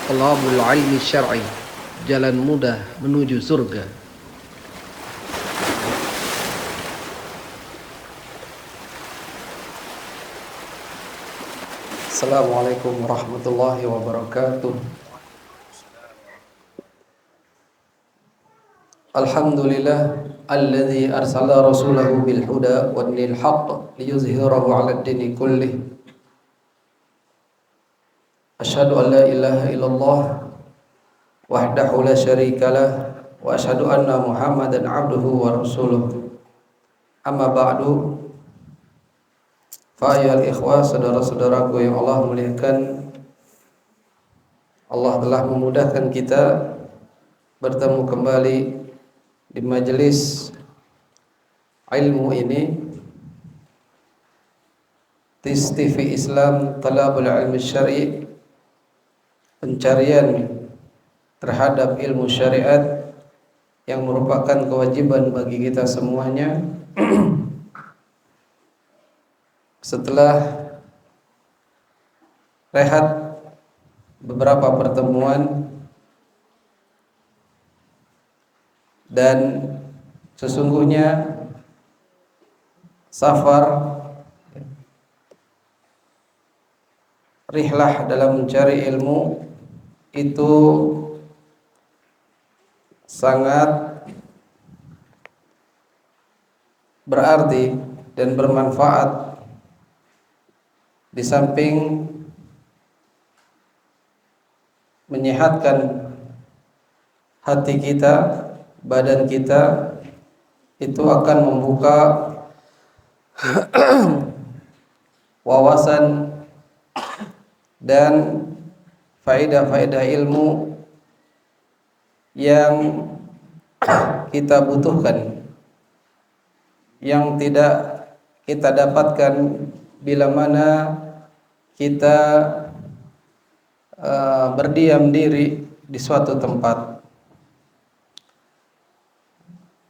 Talabul ilmi syar'i, jalan mudah menuju surga. Assalamualaikum warahmatullahi wabarakatuh. Alhamdulillah alladzi arsala rasulahu bil huda wa dinil haqq liyuzhirahu 'ala ad-dini kullih. Asyhadu an la ilaha illallah wahdahu la syarikalah wa asyhadu anna Muhammadan 'abduhu wa rasuluh. Amma ba'du. Fa ayyuhal ikhwah, saudara-saudaraku yang Allah muliakan, Allah telah memudahkan kita bertemu kembali di majelis ilmu ini, TIS TV Islam Talabul Ilmi Syar'i, pencarian terhadap ilmu syariat yang merupakan kewajiban bagi kita semuanya. Setelah rehat beberapa pertemuan, dan sesungguhnya safar, rihlah dalam mencari ilmu itu sangat berarti dan bermanfaat. Di samping menyehatkan hati kita, badan kita, itu akan membuka wawasan dan faedah-faedah ilmu yang kita butuhkan, yang tidak kita dapatkan bila mana kita berdiam diri di suatu tempat.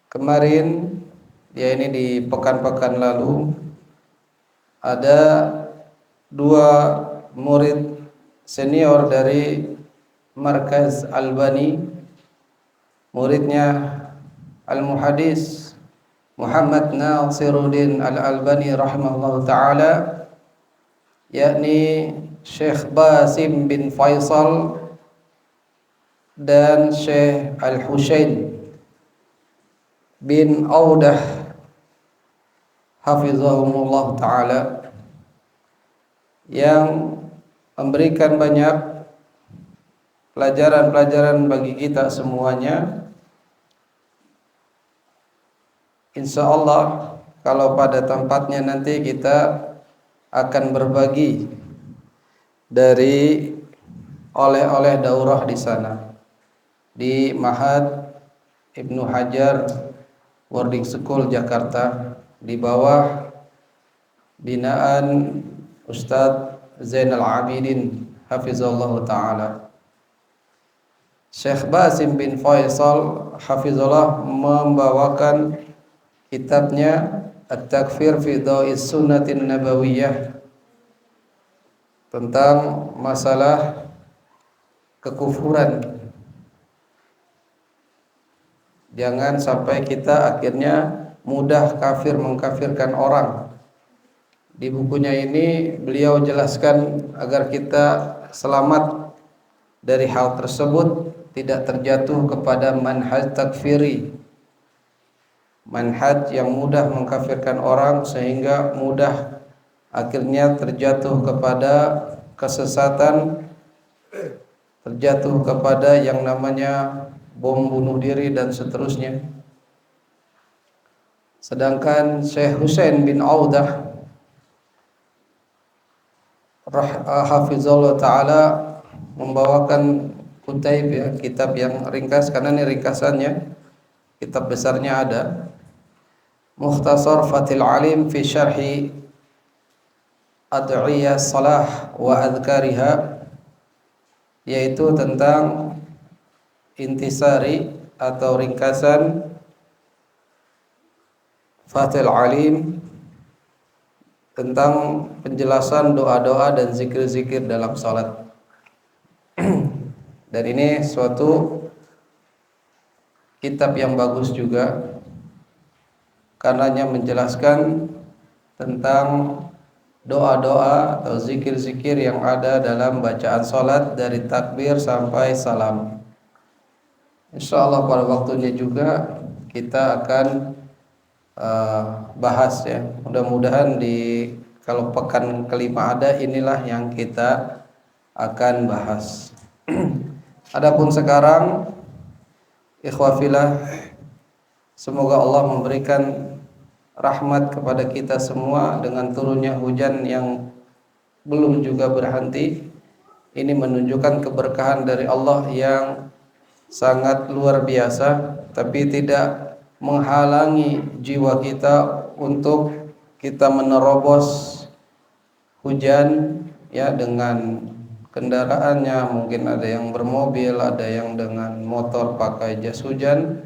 Kemarin, ya ini di pekan-pekan lalu, ada dua murid senior dari Markaz Albani, muridnya Al-Muhaddis Muhammad Nasiruddin Al-Albani rahimahullah ta'ala, yakni Syekh Basim bin Faisal dan Syekh Al-Husain bin Audah hafizahumullah ta'ala, yang memberikan banyak pelajaran-pelajaran bagi kita semuanya. Insya Allah kalau pada tempatnya nanti kita akan berbagi dari oleh-oleh daurah di sana, di Ma'had Ibnu Hajar Boarding School Jakarta, di bawah binaan Ustadz Zainal Abidin hafizallahu ta'ala. Syekh Basim bin Faisal hafizullah membawakan kitabnya At-Takfir fi Dha'is Sunnatin Nabawiyah, tentang masalah kekufuran. Jangan sampai kita akhirnya mudah kafir mengkafirkan orang. Di bukunya ini beliau jelaskan agar kita selamat dari hal tersebut, tidak terjatuh kepada manhaj takfiri, manhaj yang mudah mengkafirkan orang sehingga mudah akhirnya terjatuh kepada kesesatan, terjatuh kepada yang namanya bom bunuh diri dan seterusnya. Sedangkan Syekh Husain bin Audah hafizallahu ta'ala membawakan kutaib, ya, kitab yang ringkas, karena ini ringkasannya, kitab besarnya ada, Mukhtasar Fathil Alim fi Syarhi Ad'iyah Salah wa Adhkariha, yaitu tentang intisari atau ringkasan Fathil Alim tentang penjelasan doa-doa dan zikir-zikir dalam salat. Dan ini suatu kitab yang bagus juga, karenanya menjelaskan tentang doa-doa atau zikir-zikir yang ada dalam bacaan salat dari takbir sampai salam. Insyaallah pada waktunya juga kita akan bahas ya. Mudah-mudahan kalau pekan kelima ada, inilah yang kita akan bahas. Adapun sekarang ikhwafillah, semoga Allah memberikan rahmat kepada kita semua dengan turunnya hujan yang belum juga berhenti. Ini menunjukkan keberkahan dari Allah yang sangat luar biasa, tapi tidak menghalangi jiwa kita untuk kita menerobos hujan ya dengan kendaraannya. Mungkin ada yang bermobil, ada yang dengan motor pakai jas hujan.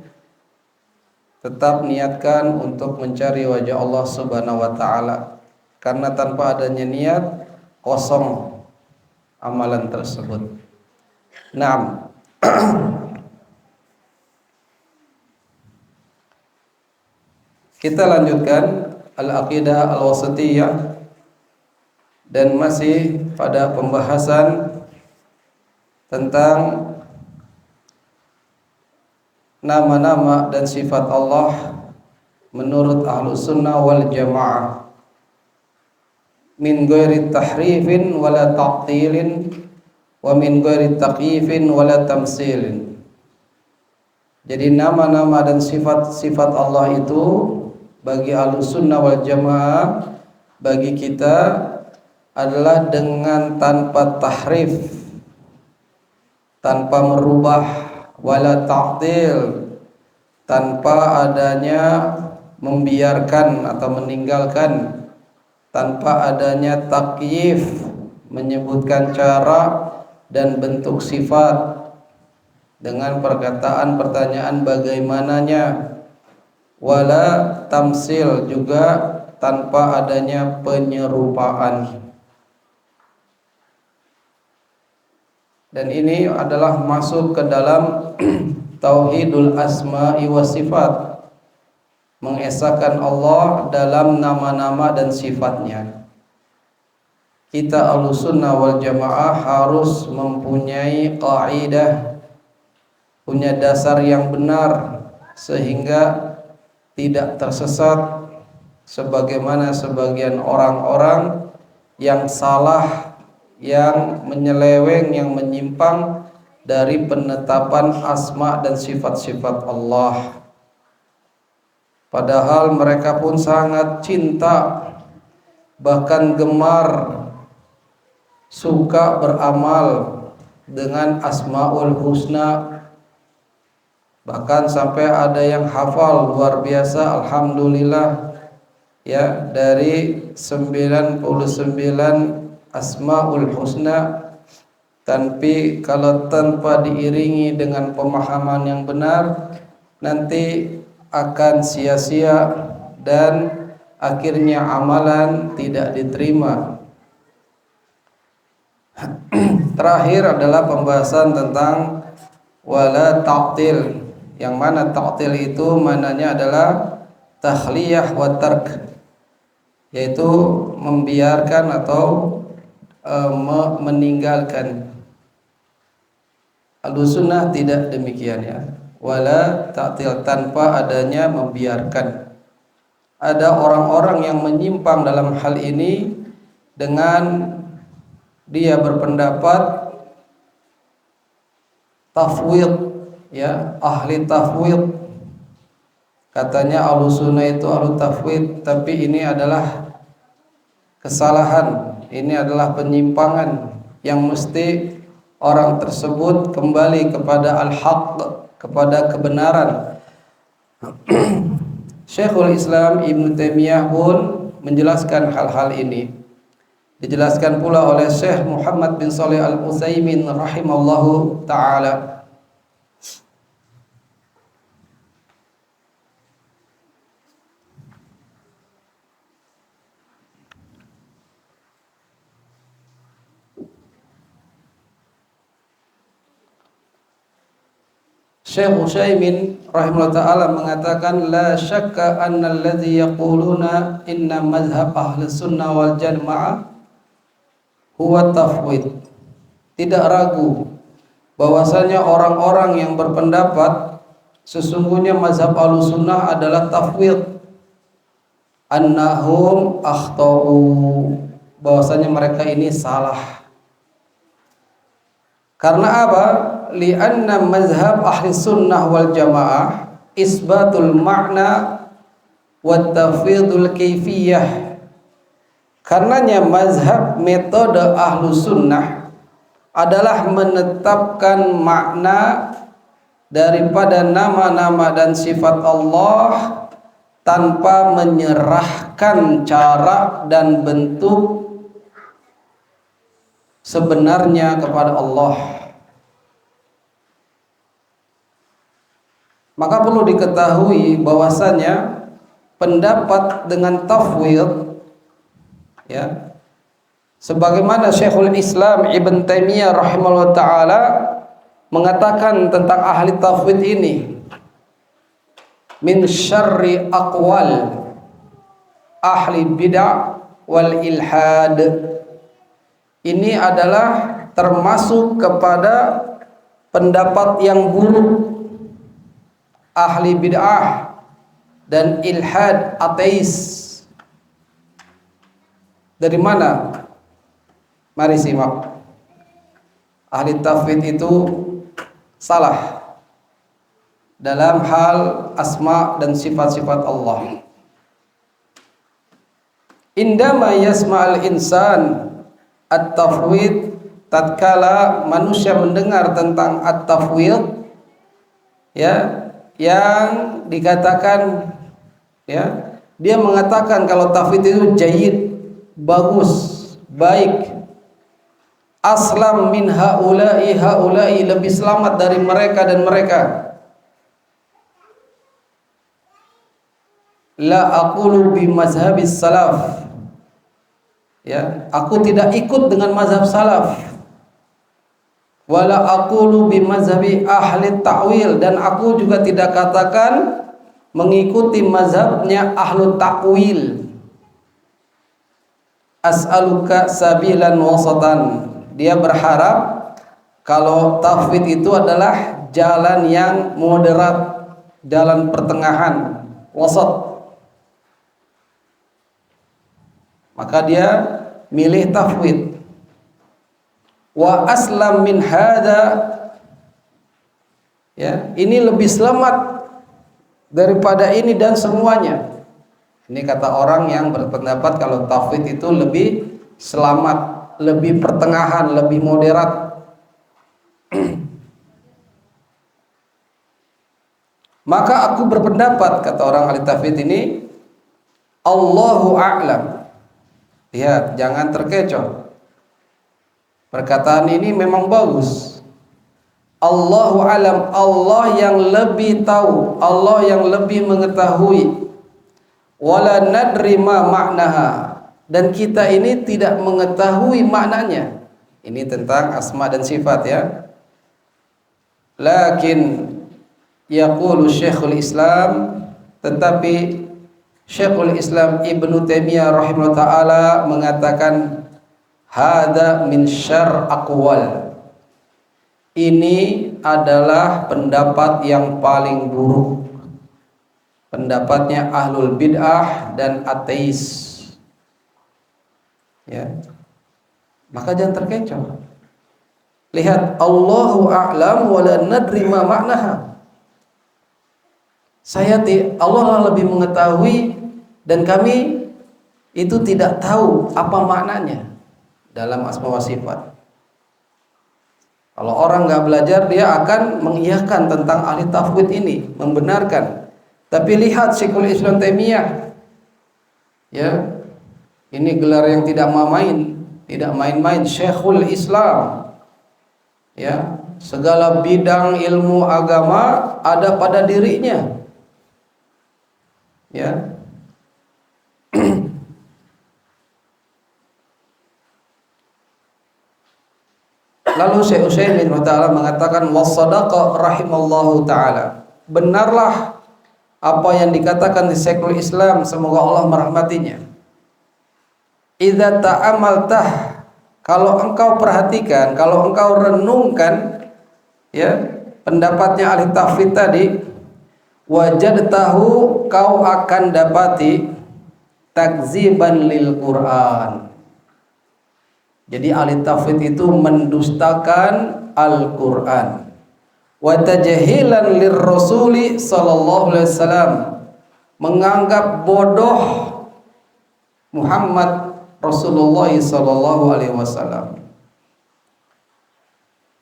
Tetap niatkan untuk mencari wajah Allah Subhanahu wa taala, karena tanpa adanya niat kosong amalan tersebut. Naam. Kita lanjutkan al-aqidah al-wasatiyah dan masih pada pembahasan tentang nama-nama dan sifat Allah menurut Ahlus Sunnah wal Jamaah, min ghairi tahrifin wala ta'tilin wa min ghairi taqyifin wala tamsilin. Jadi nama-nama dan sifat-sifat Allah itu bagi Ahlus Sunnah wal Jamaah, bagi kita adalah dengan tanpa tahrif, tanpa merubah, wala ta'til, tanpa adanya membiarkan atau meninggalkan, tanpa adanya takyif, menyebutkan cara dan bentuk sifat dengan perkataan pertanyaan bagaimananya, wala tamsil, juga tanpa adanya penyerupaan. Dan ini adalah masuk ke dalam tauhidul asma'i wa sifat, mengesahkan Allah dalam nama-nama dan sifatnya. Kita Ahlussunnah wal Jamaah harus mempunyai kaidah, punya dasar yang benar, sehingga tidak tersesat sebagaimana sebagian orang-orang yang salah, yang menyeleweng, yang menyimpang dari penetapan asma dan sifat-sifat Allah. Padahal mereka pun sangat cinta, bahkan gemar, suka beramal dengan Asmaul Husna. Bahkan sampai ada yang hafal luar biasa, alhamdulillah ya, dari 99 Asmaul Husna. Tapi kalau tanpa diiringi dengan pemahaman yang benar, nanti akan sia-sia dan akhirnya amalan tidak diterima. Terakhir adalah pembahasan tentang wala ta'til, yang mana ta'til itu maknanya adalah takhliyah wa tark, yaitu membiarkan atau meninggalkan. Ahlussunnah tidak demikian ya, wala ta'til, tanpa adanya membiarkan. Ada orang-orang yang menyimpang dalam hal ini dengan dia berpendapat tafwid ya, ahli tafwid. Katanya Ahlussunnah itu ahli tafwid, tapi ini adalah kesalahan, ini adalah penyimpangan yang mesti orang tersebut kembali kepada al-haq, kepada kebenaran. Syekhul Islam Ibn Taimiyah pun menjelaskan hal-hal ini. Dijelaskan pula oleh Syekh Muhammad bin Shalih Al-Utsaimin rahimallahu taala. Syekh Utsaimin rahimahullah taala mengatakan la syakka anna alladhi yaquluna inna mazhab ahli sunnah wal jamaah huwa tafwid. Tidak ragu bahwasanya orang-orang yang berpendapat sesungguhnya mazhab ahli sunnah adalah tafwid, annahum akhtau, bahwasanya mereka ini salah. Karena apa? Lianna mazhab ahli sunnah wal jamaah isbatul makna wa tafwidul kaifiyah. Karenanya mazhab metode ahlu sunnah adalah menetapkan makna daripada nama-nama dan sifat Allah tanpa menyerahkan cara dan bentuk sebenarnya kepada Allah. Maka perlu diketahui bahwasanya pendapat dengan tafwid, ya, sebagaimana Syekhul Islam Ibn Taimiyah rahimahullah taala mengatakan tentang ahli tafwid ini, min syarri aqwal ahli bid'ah wal ilhad. Ini adalah termasuk kepada pendapat yang buruk ahli bid'ah dan ilhad, ateis. Dari mana? Mari simak. Ahli tafwid itu salah dalam hal asma dan sifat-sifat Allah. Indama yasma'al insan at-tafwid, tatkala manusia mendengar tentang at-tafwid, ya, yang dikatakan, ya, dia mengatakan kalau tafwid itu jayyid, bagus, baik, aslam min haula'i, haula'i lebih selamat dari mereka dan mereka. La aqulu bi mazhabis salaf, ya, aku tidak ikut dengan mazhab salaf. Wala aqulu bi mazhabi ahli ta'wil, dan aku juga tidak katakan mengikuti mazhabnya ahlu ta'wil. As'aluka sabilan wasatan, dia berharap kalau tafwid itu adalah jalan yang moderat, jalan pertengahan, wasat. Maka dia milih tafwid. Wa aslam min hada, ya, ini lebih selamat daripada ini dan semuanya. Ini kata orang yang berpendapat kalau tafwid itu lebih selamat, lebih pertengahan, lebih moderat. Maka aku berpendapat, kata orang ahli tafwid ini, Allahu a'lam. Lihat, jangan terkecoh. Perkataan ini memang bagus. Allahu alam, Allah yang lebih tahu, Allah yang lebih mengetahui. Wala nadri ma maknaha, dan kita ini tidak mengetahui maknanya. Ini tentang asma dan sifat, ya. Lakin yaqulu Syekhul Islam, tetapi Syekhul Islam Ibnu Taimiyah rahimahullah taala mengatakan hada min syarr aqwal, ini adalah pendapat yang paling buruk, pendapatnya ahlul bid'ah dan ateis, ya. Maka jangan terkecoh. Lihat, Allahu a'lam wa la nadri ma maknaha. Allah lebih mengetahui dan kami itu tidak tahu apa maknanya dalam asma wa sifat. Kalau orang nggak belajar, dia akan mengiyakan tentang ahli tafwid ini, membenarkan. Tapi lihat Syekhul Islam Taimiyah, ya, ini gelar yang tidak main-main, tidak main-main. Syekhul Islam, ya, segala bidang ilmu agama ada pada dirinya, ya. Lalu Syekh Utsaimin ta'ala mengatakan wasadaqa rahimallahu ta'ala. Benarlah apa yang dikatakan di Syekhul Islam, semoga Allah merahmatinya. Idza ta'amaltah, kalau engkau perhatikan, kalau engkau renungkan ya pendapatnya ahli tafsir tadi, wajadtahu, kau akan dapati takziban lil Quran. Jadi ahli tafsir itu mendustakan Al-Quran. Wa tajhilan lir rasuli sallallahu alaihi wasallam, menganggap bodoh Muhammad Rasulullah sallallahu alaihi wasallam.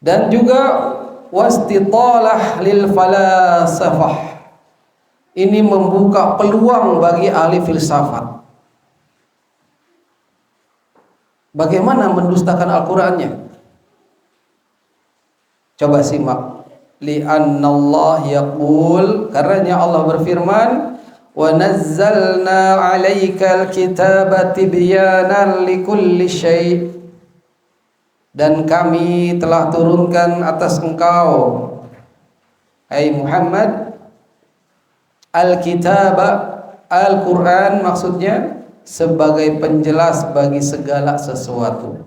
Dan juga wastitalah lil falasafah, ini membuka peluang bagi ahli filsafat. Bagaimana mendustakan Al-Qur'annya? Coba simak. Li'annallah yaqul, karenanya Allah berfirman, wa nazzalna 'alaikal kitaba tibyanan likulli syai', dan kami telah turunkan atas engkau, hai Muhammad, al-kitaba, Al-Quran maksudnya sebagai penjelas bagi segala sesuatu.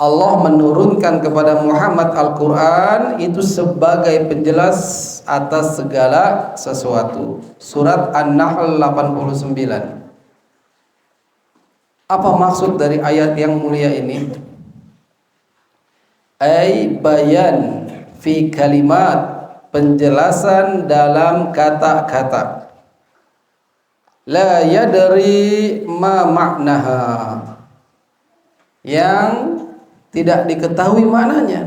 Allah menurunkan kepada Muhammad Al-Quran itu sebagai penjelas atas segala sesuatu. Surat An-Nahl 89. Apa maksud dari ayat yang mulia ini? Ay bayan fi kalimat, penjelasan dalam kata-kata. La yadri ma maknaha, yang tidak diketahui maknanya.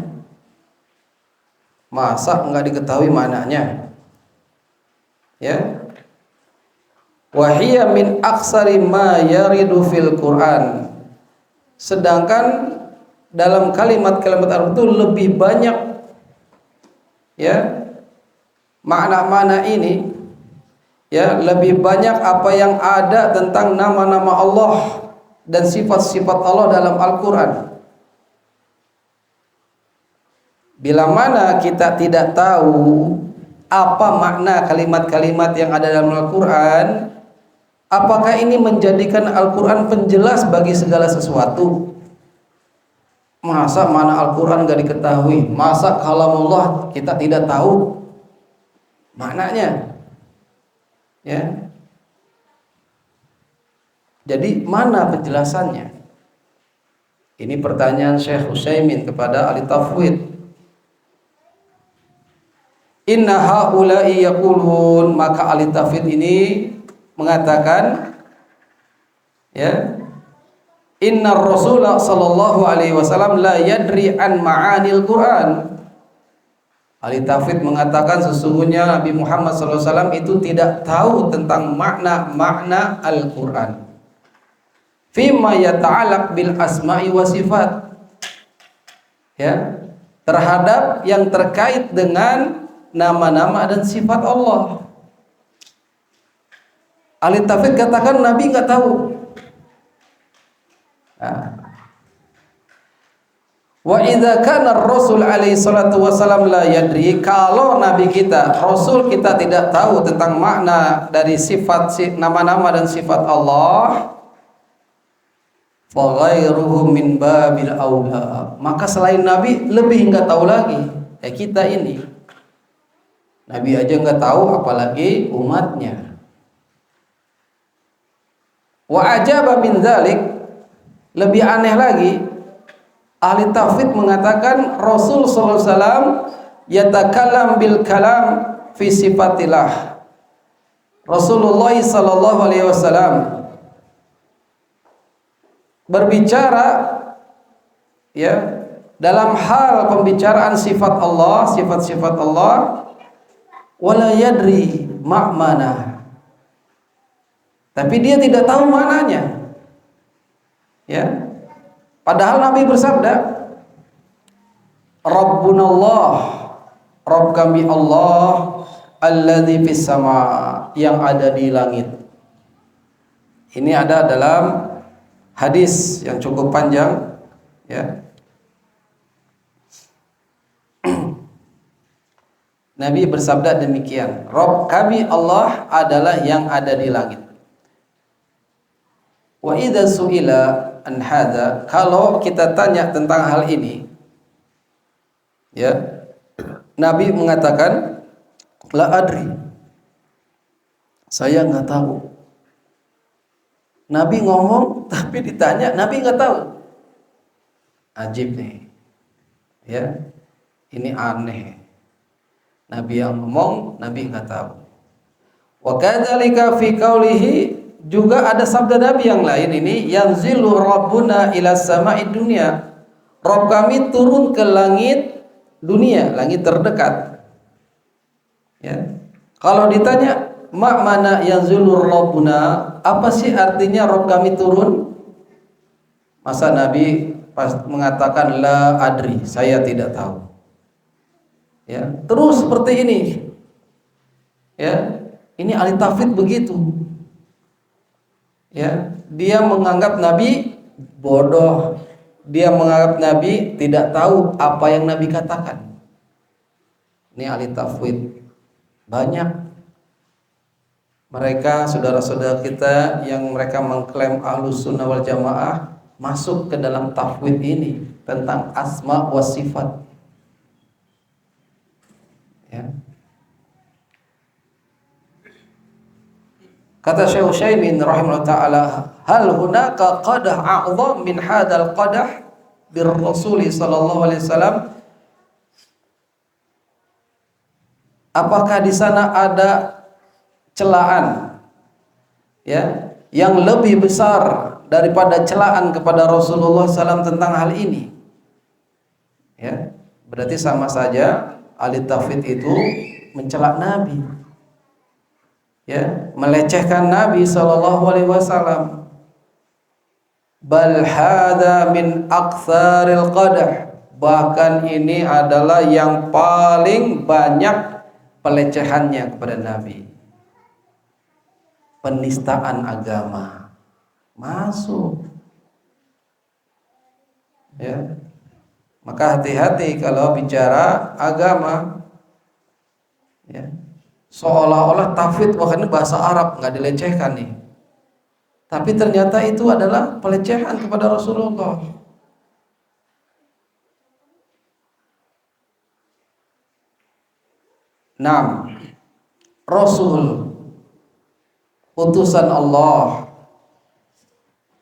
Masa enggak diketahui maknanya? Ya. Wa hiya min aksari ma yaridu fil Quran. Sedangkan dalam kalimat-kalimat Arab itu lebih banyak ya makna-makna ini, ya, lebih banyak apa yang ada tentang nama-nama Allah dan sifat-sifat Allah dalam Al-Quran. Bila mana kita tidak tahu apa makna kalimat-kalimat yang ada dalam Al-Quran, apakah ini menjadikan Al-Quran penjelas bagi segala sesuatu? Masa mana Al-Quran gak diketahui? Masa kalamullah kita tidak tahu maknanya? Ya. Jadi mana penjelasannya? Ini pertanyaan Syekh Utsaimin kepada ahli tafwid. Inna haula'i yaqulun, maka ahli tafwid ini mengatakan, ya, inna Rasulullah sallallahu alaihi wasallam la yadri an ma'anil Quran. Ahli tafsir mengatakan sesungguhnya Nabi Muhammad SAW itu tidak tahu tentang makna-makna Al-Quran. Fima yata'alaq bil asma'i wa sifat, ya, terhadap yang terkait dengan nama-nama dan sifat Allah. Ahli tafsir katakan Nabi nggak tahu. Wa idza kana ar-rasul alaihi salatu wasallam la yadri, kalau nabi kita, rasul kita tidak tahu tentang makna dari sifat nama-nama dan sifat Allah, fa ghairuhu min babil aula, maka selain nabi lebih enggak tahu lagi. Ya kita ini, nabi aja enggak tahu apalagi umatnya. Wa ajaba min dzalik, lebih aneh lagi, ahli tafsir mengatakan Rasul sallallahu alaihi wasallam yatakallam bil kalam fi sifatillah. Rasulullah sallallahu alaihi wasallam berbicara, ya, dalam hal pembicaraan sifat Allah, sifat-sifat Allah, wala yadri ma'mana, tapi dia tidak tahu maknanya. Ya. Padahal Nabi bersabda, Rabbunallah, Rabb kami Allah, alladzi fis sama, yang ada di langit. Ini ada dalam hadis yang cukup panjang, ya. Nabi bersabda demikian, Rabb kami Allah adalah yang ada di langit. Wa idza su'ila an hadza, kalau kita tanya tentang hal ini, ya, Nabi mengatakan la adri, saya nggak tahu. Nabi ngomong tapi ditanya Nabi nggak tahu. Ajib nih, ya, ini aneh. Nabi yang ngomong Nabi nggak tahu. Wa kadzalika fi qaulihi, juga ada sabda Nabi yang lain ini, yanzilu rabbuna ila sama'id dunya, Rabb kami turun ke langit dunia, langit terdekat. Ya. Kalau ditanya mana yanzilu rabbuna, apa sih artinya Rabb kami turun? Masa Nabi pas mengatakan la adri, saya tidak tahu. Ya, terus seperti ini. Ya, ini ahli tauhid begitu. Ya, dia menganggap Nabi bodoh. Dia menganggap Nabi tidak tahu apa yang Nabi katakan. Ini ahli tauhid. Banyak mereka saudara-saudara kita yang mereka mengklaim Ahlus Sunnah wal Jamaah masuk ke dalam tauhid ini tentang asma wa sifat. Ya. Kata Syekh Utsaimin rahimahullah taala, hal hunaka qadah a'dham min hadzal qadah bir Rasul sallallahu alaihi wasallam? Apakah di sana ada celaan, ya, yang lebih besar daripada celaan kepada Rasulullah SAW tentang hal ini? Ya, berarti sama saja ahli tauhid itu mencela Nabi, ya, melecehkan Nabi sallallahu alaihi wasallam. Bal hadza min aktsaril qadah, bahkan ini adalah yang paling banyak pelecehannya kepada Nabi. Penistaan agama masuk, ya. Maka hati-hati kalau bicara agama, ya. Seolah-olah tauhid, wah ini bahasa Arab nggak dilecehkan nih, tapi ternyata itu adalah pelecehan kepada Rasulullah. Nah, Rasul utusan Allah,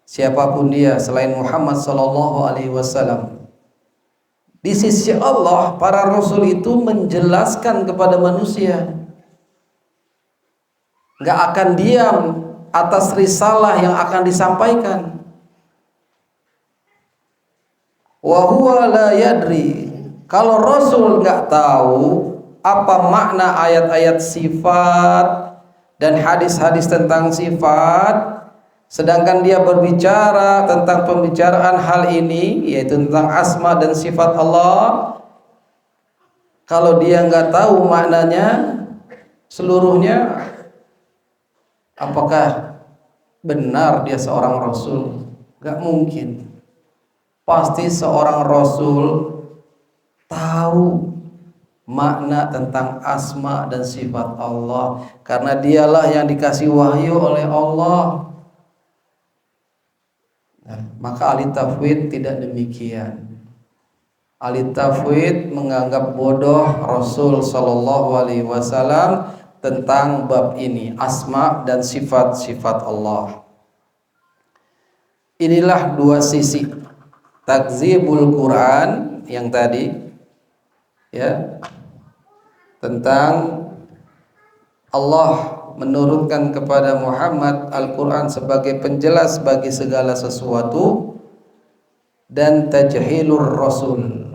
siapapun dia selain Muhammad sallallahu alaihi wasallam, di sisi Allah para rasul itu menjelaskan kepada manusia, nggak akan diam atas risalah yang akan disampaikan. Wa huwa la yadri, kalau Rasul nggak tahu apa makna ayat-ayat sifat dan hadis-hadis tentang sifat, sedangkan dia berbicara tentang pembicaraan hal ini, yaitu tentang asma dan sifat Allah, kalau dia nggak tahu maknanya seluruhnya, apakah benar dia seorang Rasul? Gak mungkin. Pasti seorang Rasul tahu makna tentang asma dan sifat Allah, karena dialah yang dikasih wahyu oleh Allah. Nah, maka ahli tauhid tidak demikian. Ahli tauhid menganggap bodoh Rasul sallallahu alaihi wasallam tentang bab ini, asma dan sifat-sifat Allah. Inilah dua sisi takzibul Quran yang tadi, ya, tentang Allah menurunkan kepada Muhammad Al-Quran sebagai penjelas bagi segala sesuatu, dan tajhilur Rasul,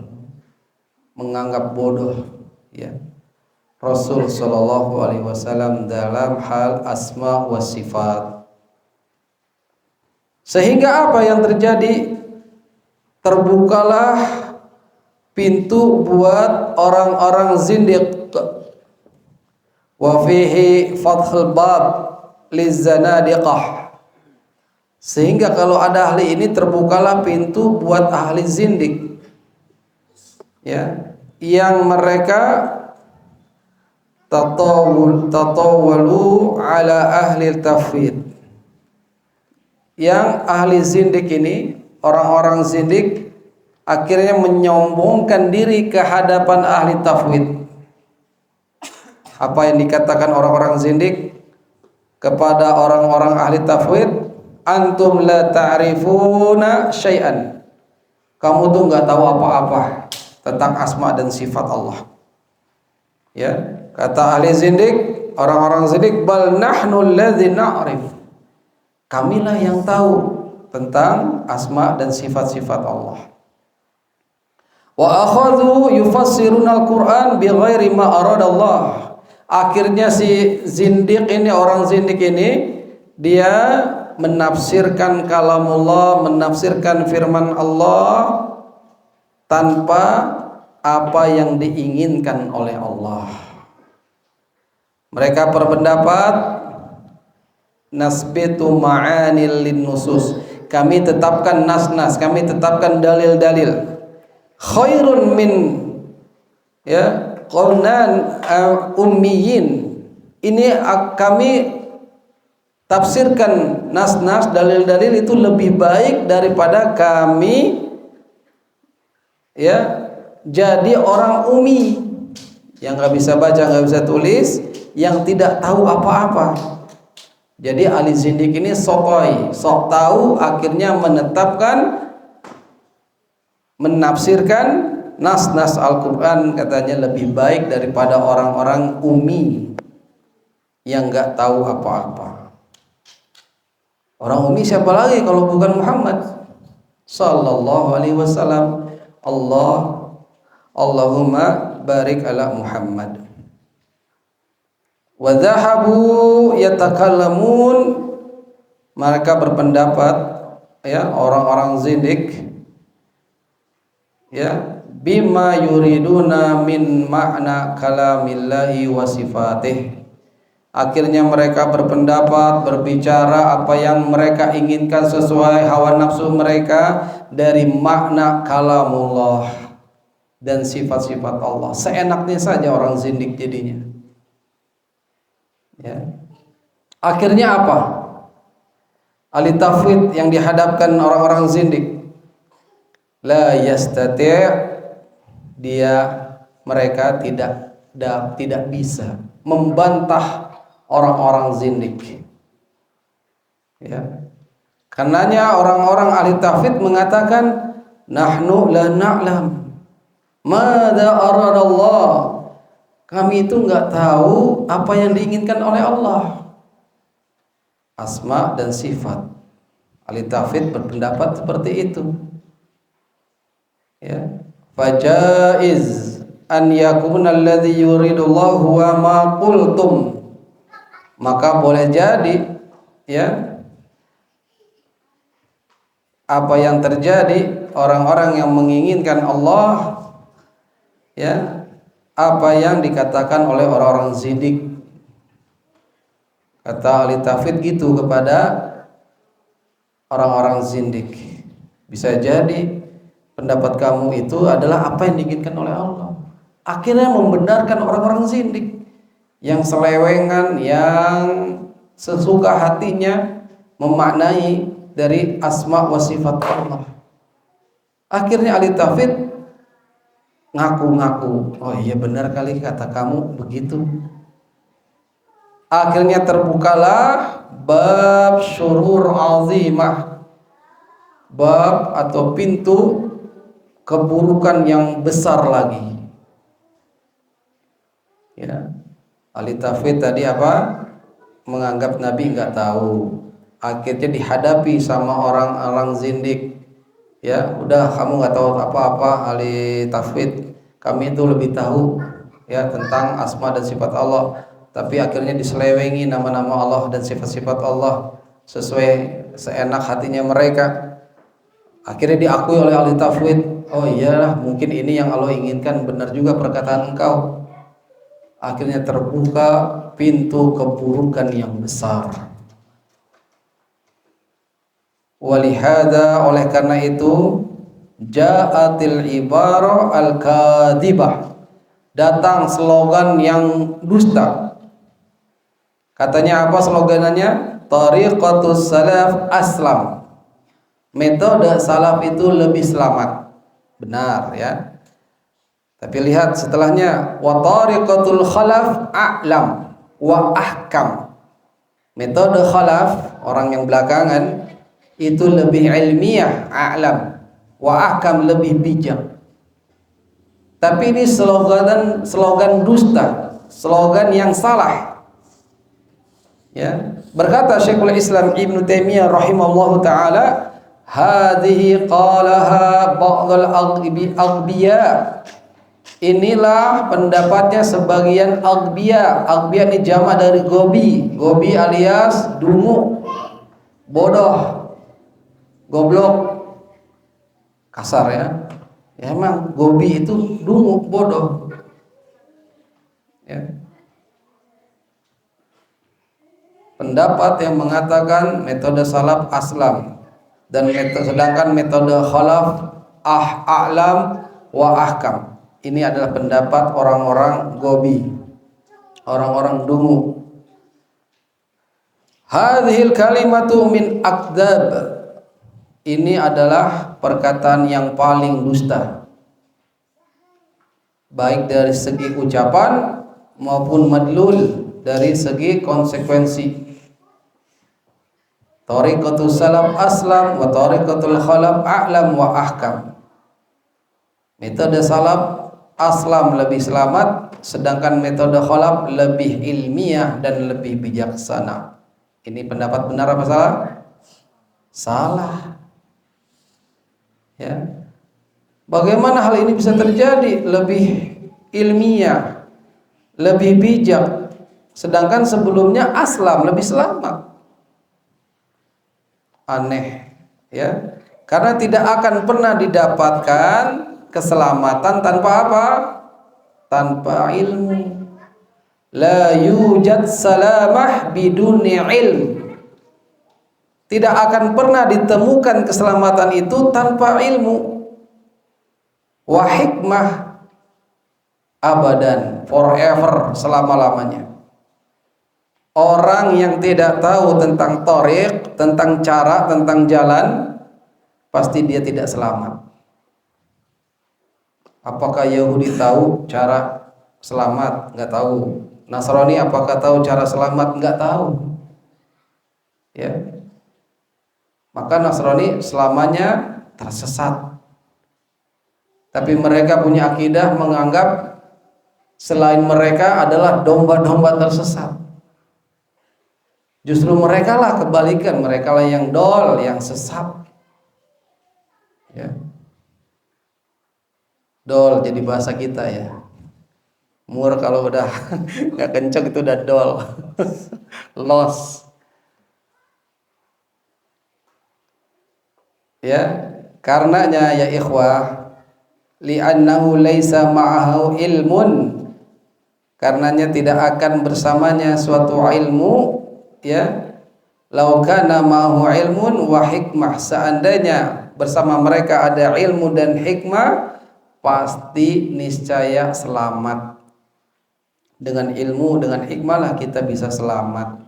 menganggap bodoh, ya, Rasul sallallahu alaihi wasallam dalam hal asma wa sifat. Sehingga apa yang terjadi? Terbukalah pintu buat orang-orang zindiq. Wa fihi fathul bab lizanadiqah. Sehingga kalau ada ahli ini, terbukalah pintu buat ahli zindik, ya, yang mereka tatawalu ala ahli tafwid. Yang ahli zindik ini, orang-orang zindik akhirnya menyombongkan diri ke hadapan ahli tafwid. Apa yang dikatakan orang-orang zindik kepada orang-orang ahli tafwid? Antum la ta'rifuna syai'an. Kamu tuh nggak tahu apa-apa tentang asma dan sifat Allah. Ya, kata ahli zindik, orang-orang zindik, bal nahnu alladzi na'rif. Kamilah yang tahu tentang asma dan sifat-sifat Allah. Wa akhadhu yufassiruna al-Qur'an bighairi ma aradallah. Akhirnya si zindik ini, orang zindik ini, dia menafsirkan kalamullah, menafsirkan firman Allah tanpa apa yang diinginkan oleh Allah. Mereka berpendapat nasbitu ma'anil linnusus. Kami tetapkan nas-nas, kami tetapkan dalil-dalil. Khairun min qaunan ummiyin. Ini kami tafsirkan nas-nas, dalil-dalil itu lebih baik daripada kami jadi orang ummi yang nggak bisa baca, nggak bisa tulis, yang tidak tahu apa-apa. Jadi ahli zindik ini sok tahu, akhirnya menafsirkan nas-nas Al-Quran katanya lebih baik daripada orang-orang ummi yang nggak tahu apa-apa. Orang ummi siapa lagi kalau bukan Muhammad sallallahu alaihi wasallam? Allahumma barik ala Muhammad. Wa dhahabu yatakallamun, mereka berpendapat orang-orang zindik bima yuriduna min makna kalamillahi wa sifatih. Akhirnya mereka berpendapat, berbicara apa yang mereka inginkan sesuai hawa nafsu mereka dari makna kalamullah dan sifat-sifat Allah. Seenaknya saja orang zindik jadinya. Akhirnya apa? Ahli tafwid yang dihadapkan orang-orang zindik, la yastati', mereka tidak bisa membantah orang-orang zindik. Karenanya orang-orang ahli tafwid mengatakan nahnu la na'lam madza aradallah. Kami itu nggak tahu apa yang diinginkan oleh Allah. Asma dan sifat. Ahli tafwid berpendapat seperti itu. Fajaiz an yakuna alladhi yuridullahu wa ma qultum. Maka boleh jadi apa yang terjadi, orang-orang yang menginginkan Allah apa yang dikatakan oleh orang-orang zindik. Kata ahli tafwid gitu kepada orang-orang zindik, bisa jadi pendapat kamu itu adalah apa yang diinginkan oleh Allah. Akhirnya membenarkan orang-orang zindik yang selewengan, yang sesuka hatinya memaknai dari asma wa sifat Allah. Akhirnya ahli tafwid ngaku-ngaku, oh iya benar kali kata kamu begitu. Akhirnya terbukalah bab syurur azimah, bab atau pintu keburukan yang besar lagi. Ahli tafwid tadi apa? Menganggap Nabi nggak tahu. Akhirnya dihadapi sama orang-orang zindik. Udah kamu nggak tahu apa-apa, ahli tafwid. Kami itu lebih tahu tentang asma dan sifat Allah. Tapi akhirnya diselewengi nama-nama Allah dan sifat-sifat Allah sesuai seenak hatinya mereka. Akhirnya diakui oleh ahli tafwid, oh iyalah mungkin ini yang Allah inginkan, benar juga perkataan engkau. Akhirnya terbuka pintu keburukan yang besar. Walihada, oleh karena itu, ja'atil ibarah al-kadhibah, datang slogan yang dusta. Katanya apa sloganannya? Tariqatus salaf aslam. Metode salaf itu lebih selamat. Benar ya. Tapi lihat setelahnya, wa tariqatul khalaf a'lam wa ahkam. Metode khalaf, orang yang belakangan, itu lebih ilmiah, a'lam, wa ahkam, lebih bijak. Tapi ini slogan dusta, slogan yang salah. Ya, berkata Syekhul Islam Ibnu Taimiyah rahimahullahu taala, hadhihi qalaha ba'dul aghbiya. Inilah pendapatnya sebagian aghbiya. Aghbiya ini jamak dari gobi. Gobi alias dungu, bodoh, goblok, kasar ya. Ya emang gobi itu dungu, bodoh. Ya. Pendapat yang mengatakan metode salaf aslam dan sedangkan metode khalaf a'lam wa ahkam. Ini adalah pendapat orang-orang gobi, orang-orang dungu. Hadhil kalimatu min akdzab. Ini adalah perkataan yang paling dusta, baik dari segi ucapan maupun madlul, dari segi konsekuensi. Tariqatus salaf aslam wa tariqatul khalaf a'lam wa ahkam. Metode salaf aslam lebih selamat, sedangkan metode khalaf lebih ilmiah dan lebih bijaksana. Ini pendapat benar apa salah? Salah. Ya. Bagaimana hal ini bisa terjadi? Lebih ilmiah, lebih bijak, sedangkan sebelumnya aslam, lebih selamat. Aneh ya, karena tidak akan pernah didapatkan keselamatan tanpa apa? Tanpa ilmu. La yujad salamah biduni ilm. Tidak akan pernah ditemukan keselamatan itu tanpa ilmu. Wa hikmah abadan, forever, selama-lamanya. Orang yang tidak tahu tentang thariq, tentang cara, tentang jalan, pasti dia tidak selamat. Apakah Yahudi tahu cara selamat? Enggak tahu. Nasrani apakah tahu cara selamat? Enggak tahu. Ya. Maka Nasrani selamanya tersesat. Tapi mereka punya akidah menganggap selain mereka adalah domba-domba tersesat. Justru mereka lah kebalikan, mereka lah yang dol, yang sesat. Ya. Dol jadi bahasa kita ya. Mur kalau udah nggak kenceng itu udah dol. Los. Ya, karenanya ya ikhwah, li'annahu laisa ma'ahu ilmun. Karenanya tidak akan bersamanya suatu ilmu. Ya, lau kana ma'ahu ilmun wa hikmah, seandainya bersama mereka ada ilmu dan hikmah, pasti niscaya selamat. Dengan ilmu, dengan hikmah lah kita bisa selamat.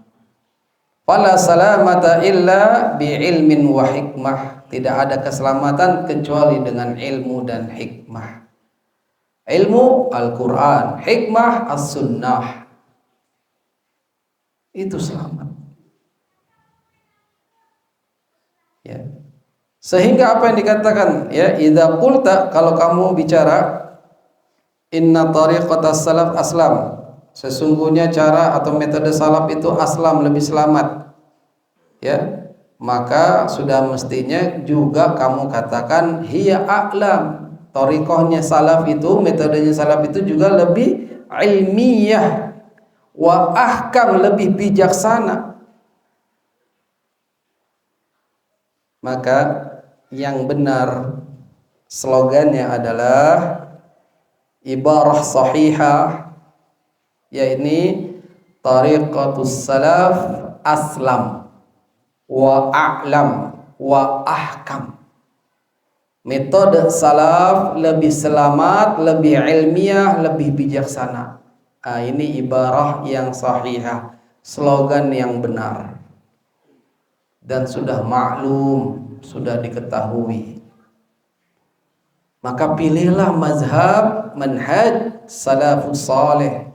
Fala salamata illa bi ilmin wa hikmah. Tidak ada keselamatan kecuali dengan ilmu dan hikmah. Ilmu Al-Quran, hikmah As-Sunnah. Itu selamat. Ya. Sehingga apa yang dikatakan ya, idza qulta, kalau kamu bicara inna tariqatas salaf aslam, sesungguhnya cara atau metode salaf itu aslam, lebih selamat. Ya, maka sudah mestinya juga kamu katakan hiya a'lam. Tariqahnya salaf itu, metodenya salaf itu juga lebih ilmiah, wa ahkam, lebih bijaksana. Maka yang benar slogannya adalah ibarah sahihah, yakni tariqatus salaf aslam wa a'lam wa ahkam. Metode salaf lebih selamat, lebih ilmiah, lebih bijaksana. Ini ibarah yang sahihah, slogan yang benar. Dan sudah maklum, sudah diketahui. Maka pilihlah mazhab manhaj salafus saleh.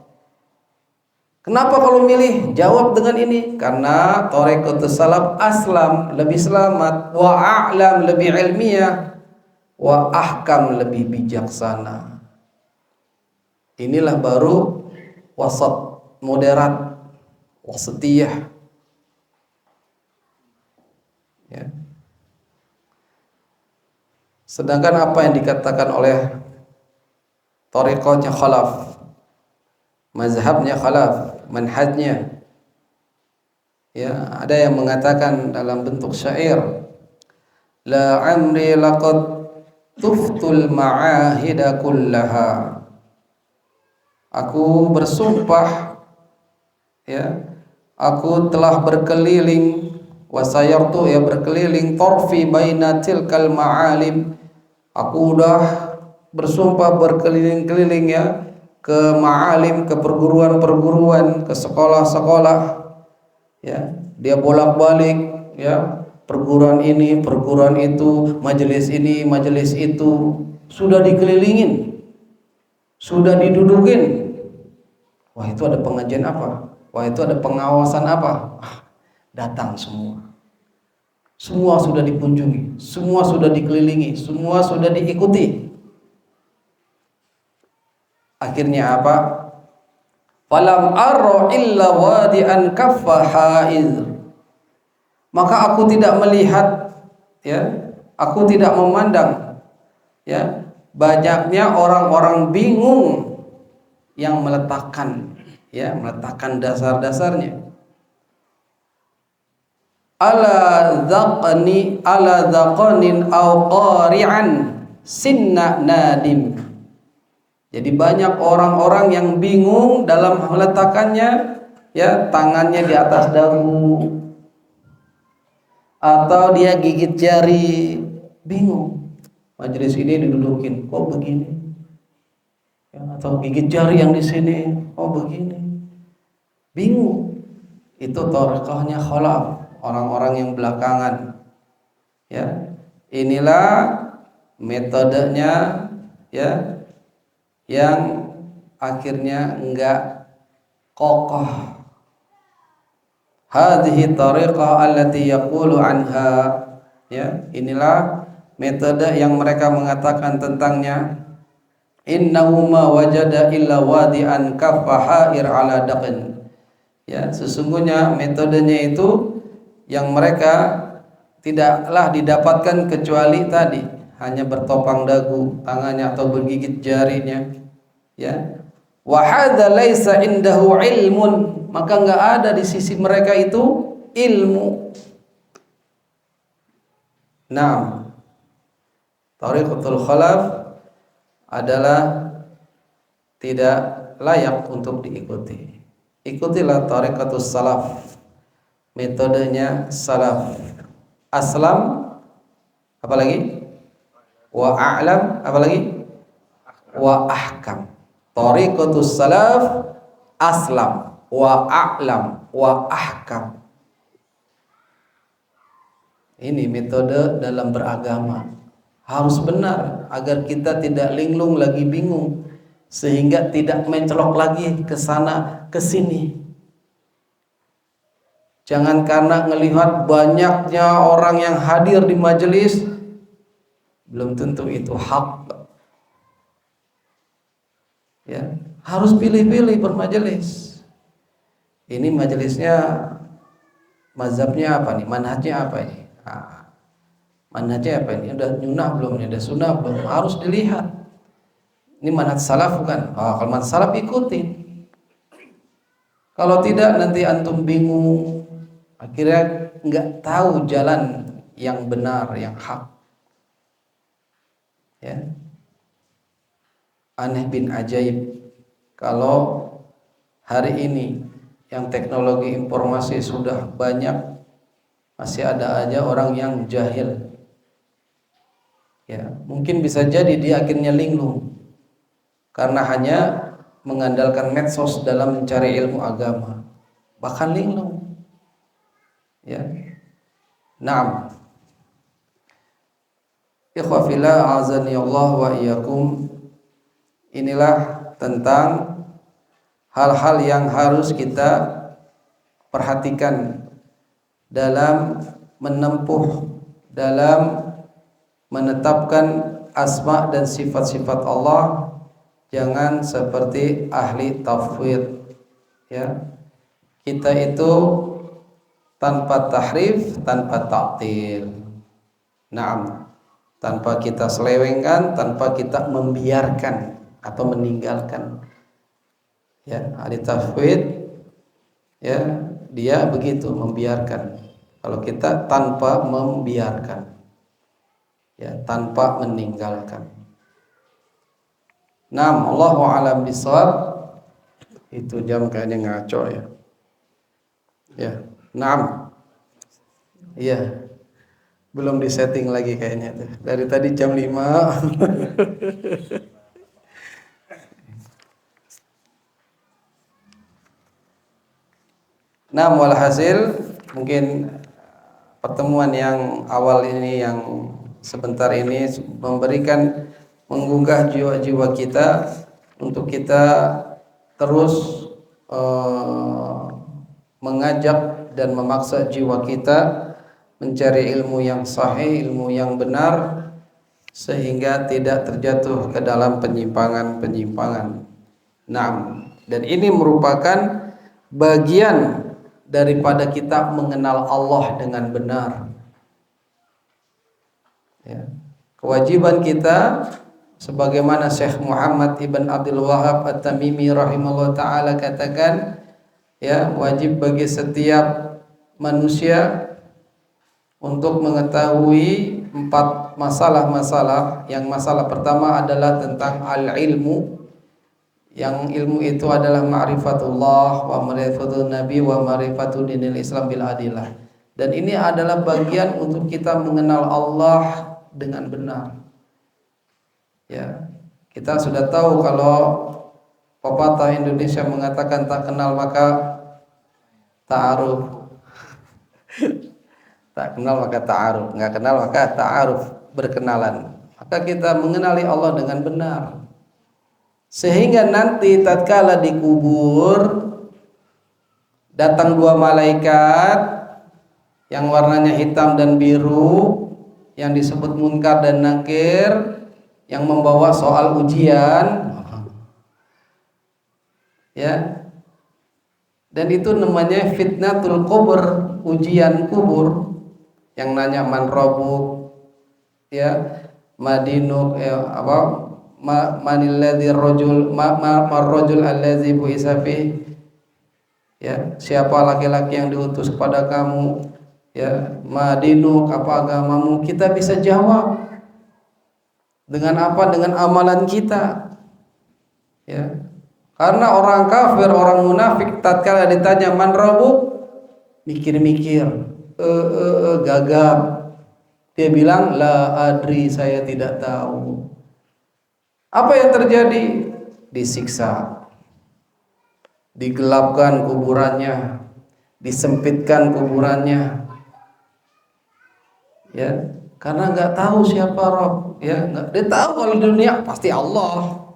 Kenapa kalau milih? Jawab dengan ini. Karena thariqatus salaf aslam, lebih selamat, wa a'lam, lebih ilmiah, wa ahkam, lebih bijaksana. Inilah baru wasat, moderat, wasatiyah. Ya. Sedangkan apa yang dikatakan oleh thariqahnya khalaf, mazhabnya khalaf, manhajnya, ya, ada yang mengatakan dalam bentuk syair, la amri laqad tuftul ma'ahida kullaha. Aku bersumpah, ya, aku telah berkeliling, wasayartu, ya, berkeliling, torfi baina tilkal ma'alim. Aku udah bersumpah berkeliling-keliling, ya, ke ma'alim, ke perguruan-perguruan, ke sekolah-sekolah, ya. Dia bolak-balik, ya, perguruan ini, perguruan itu, majelis ini, majelis itu, sudah dikelilingin, sudah didudukin. Wah, itu ada pengajian apa? Wah, itu ada pengawasan apa? Datang semua. Semua sudah dikunjungi, semua sudah dikelilingi, semua sudah diikuti. Akhirnya apa? Falam arra illa wadi'an kaffa haiz. Maka aku tidak melihat, ya, aku tidak memandang, ya, banyaknya orang-orang bingung yang meletakkan, ya, meletakkan dasar-dasarnya. Ala dzaqanin aw qari'an sinna nadim. Jadi banyak orang-orang yang bingung dalam meletakkannya, ya, tangannya di atas dagu atau dia gigit jari, bingung. Majelis ini didudukin, kok begini? Ya, atau gigit jari yang di sini, oh begini. Bingung. Itu thariqahnya khalaf, orang-orang yang belakangan. Ya. Inilah metodenya, ya, yang akhirnya enggak kokoh. Hadhihi tariqah allati yaqulu anha, ya, inilah metode yang mereka mengatakan tentangnya, innahu ma wajada illa wadi'an kaffahair ala daqin. Ya, sesungguhnya metodenya itu yang mereka tidaklah didapatkan kecuali tadi, hanya bertopang dagu tangannya atau bergigit jarinya, ya. Wa hadza laisa indahu ilmun, maka enggak ada di sisi mereka itu ilmu. Nah, thariqatul khalaf adalah tidak layak untuk diikuti. Ikutilah thariqatus salaf, metodenya salaf. Aslam, apalagi? Wa a'lam, apalagi? Wa ahkam. Thariqatus salaf aslam wa a'lam wa ahkam. Ini metode dalam beragama. Harus benar agar kita tidak linglung lagi bingung, sehingga tidak mencelok lagi ke sana ke sini. Jangan karena melihat banyaknya orang yang hadir di majelis belum tentu itu hak. Ya, harus pilih-pilih bermajelis. Ini majelisnya mazhabnya apa nih? Manhajnya apa ini? Manhajnya apa ini? Udah nyunah belum nih? Udah sunnah belum? Harus dilihat. Ini manhaj salaf bukan? Kalau manhaj salaf ikutin. Kalau tidak nanti antum bingung. Akhirnya nggak tahu jalan yang benar, yang hak. Ya. Aneh bin ajaib kalau hari ini yang teknologi informasi sudah banyak, masih ada aja orang yang jahil. Ya, mungkin bisa jadi dia akhirnya linglung karena hanya mengandalkan medsos dalam mencari ilmu agama, bahkan linglung. Ya, naam. Ikhwafillah azani Allah wa iyyakum. Inilah tentang hal-hal yang harus kita perhatikan dalam menempuh, dalam menetapkan asma dan sifat-sifat Allah. Jangan seperti ahli tafwid, ya. Kita itu tanpa tahrif, tanpa ta'til. Naam. Tanpa kita selewengkan, tanpa kita membiarkan atau meninggalkan. Ya, ahli tafwid, ya, dia begitu, membiarkan. Kalau kita tanpa membiarkan, ya, tanpa meninggalkan. Naam, Allahu a'lam bishawab. Itu jam kayaknya ngaco ya. Ya, naam. Iya. Belum disetting lagi kayaknya tuh. Dari tadi jam 5. Naam, walhasil mungkin pertemuan yang awal ini, yang sebentar ini, memberikan, menggugah jiwa-jiwa kita untuk kita terus mengajak dan memaksa jiwa kita mencari ilmu yang sahih, ilmu yang benar, sehingga tidak terjatuh ke dalam penyimpangan-penyimpangan. Naam, dan ini merupakan bagian daripada kita mengenal Allah dengan benar. Ya. Kewajiban kita, sebagaimana Syekh Muhammad ibn Abdul Wahhab At-Tamimi rahimahullah ta'ala katakan, ya, wajib bagi setiap manusia untuk mengetahui 4 masalah-masalah. Yang masalah pertama adalah tentang al-ilmu, yang ilmu itu adalah ma'rifatullah wa ma'rifatul nabi wa ma'rifatul dinil Islam bil adillah. Dan ini adalah bagian untuk kita mengenal Allah dengan benar. Ya, kita sudah tahu kalau pepatah Indonesia mengatakan tak kenal maka ta'aruf. Tak kenal maka ta'aruf, enggak kenal maka ta'aruf, berkenalan. Maka kita mengenali Allah dengan benar. Sehingga nanti tatkala dikubur datang 2 malaikat yang warnanya hitam dan biru, yang disebut Munkar dan Nakir, yang membawa soal ujian, ya. Dan itu namanya fitnatul kubur, ujian kubur. Yang nanya man rabuk, ya, madinuk, ya, apa, manil ladzi rajul marrajul allazi bu'isa fi, ya, siapa laki-laki yang diutus kepada kamu, ya, madinuk, apa agamamu. Kita bisa jawab dengan apa? Dengan amalan kita, ya. Karena orang kafir, orang munafik, tatkala ditanya man rabuk, mikir-mikir, gagap. Dia bilang la adri, saya tidak tahu. Apa yang terjadi? Disiksa, digelapkan kuburannya, disempitkan kuburannya, ya, karena nggak tahu siapa Rob, ya, nggak. Dia tahu kalau di dunia pasti Allah.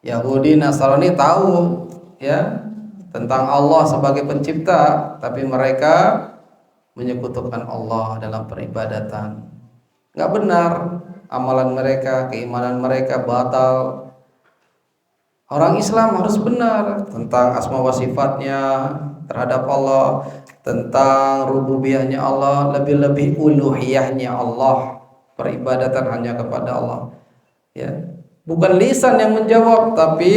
Yahudi Nasrani tahu, ya, tentang Allah sebagai pencipta, tapi mereka menyekutukan Allah dalam peribadatan. Nggak benar, amalan mereka, keimanan mereka batal. Orang Islam harus benar tentang asma wa sifatnya terhadap Allah, tentang rububiyahnya Allah, lebih-lebih uluhiyahnya Allah, peribadatan hanya kepada Allah, ya. Bukan lisan yang menjawab, tapi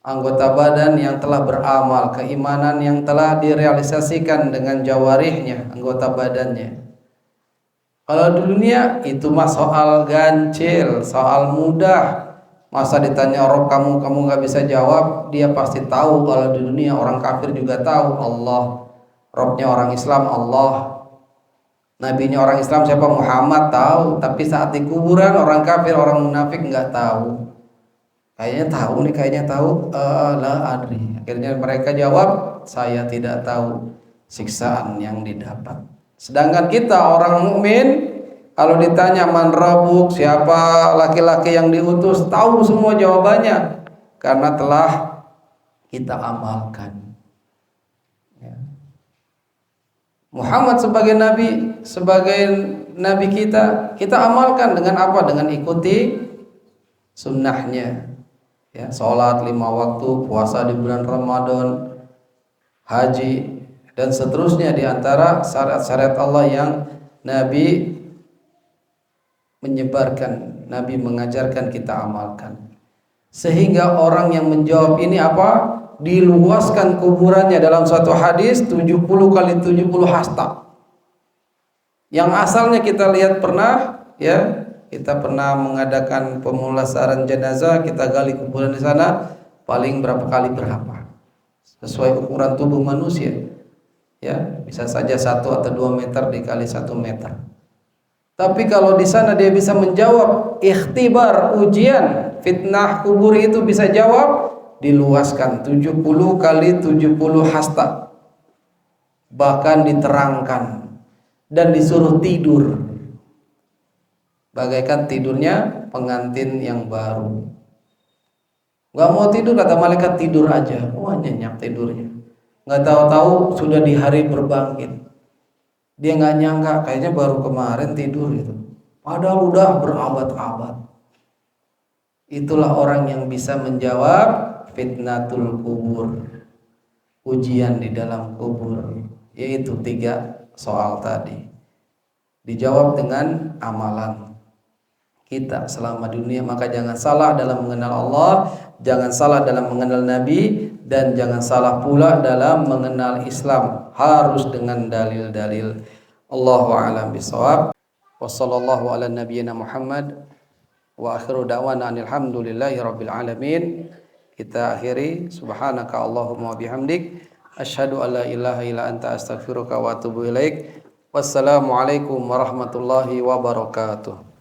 anggota badan yang telah beramal, keimanan yang telah direalisasikan dengan jawarihnya, anggota badannya. Kalau di dunia itu mah soal gancil, soal mudah. Masa ditanya Rob kamu nggak bisa jawab, dia pasti tahu. Kalau di dunia orang kafir juga tahu Allah, Robnya orang Islam Allah. Nabinya orang Islam siapa? Muhammad, tahu, tapi saat di kuburan orang kafir, orang munafik nggak tahu. Kayaknya tahu nih, kayaknya tahu. La adri. Akhirnya mereka jawab, saya tidak tahu siksaan yang didapat. Sedangkan kita orang mukmin, kalau ditanya man rabuk, siapa laki-laki yang diutus, tahu semua jawabannya karena telah kita amalkan. Muhammad sebagai nabi kita amalkan dengan apa? Dengan ikuti sunnahnya, ya, sholat 5 waktu, puasa di bulan Ramadan, haji dan seterusnya, di antara syariat-syariat Allah yang Nabi menyebarkan, Nabi mengajarkan, kita amalkan. Sehingga orang yang menjawab ini apa? Diluaskan kuburannya dalam suatu hadis 70 kali 70 hasta. Yang asalnya kita lihat pernah, ya, kita pernah mengadakan pemulasaran jenazah, kita gali kuburan di sana paling berapa kali berapa, sesuai ukuran tubuh manusia, ya, bisa saja 1 atau 2 meter dikali 1 meter. Tapi kalau di sana dia bisa menjawab ikhtibar, ujian, fitnah kubur itu bisa jawab, diluaskan 70 kali 70 hasta, bahkan diterangkan dan disuruh tidur bagaikan tidurnya pengantin yang baru. Gak mau tidur, kata malaikat, tidur aja. Wah, nyenyak tidurnya. Gak tahu-tahu sudah di hari berbangkit. Dia gak nyangka, kayaknya baru kemarin tidur gitu, padahal udah berabad-abad. Itulah orang yang bisa menjawab fitnatul kubur, ujian di dalam kubur, yaitu 3 soal tadi. Dijawab dengan amalan kita selama dunia. Maka jangan salah dalam mengenal Allah, jangan salah dalam mengenal Nabi, dan jangan salah pula dalam mengenal Islam. Harus dengan dalil-dalil. Allahu a'lam bishawab. Wassallallahu ala nabiyyina Muhammad wa akhiru da'wana alhamdulillahi rabbil alamin. Kita akhiri, subhanaka Allahumma bihamdik, asyhadu an la ilaha illa anta astaghfiruka wa atubu ilaik. Wassalamualaikum warahmatullahi wabarakatuh.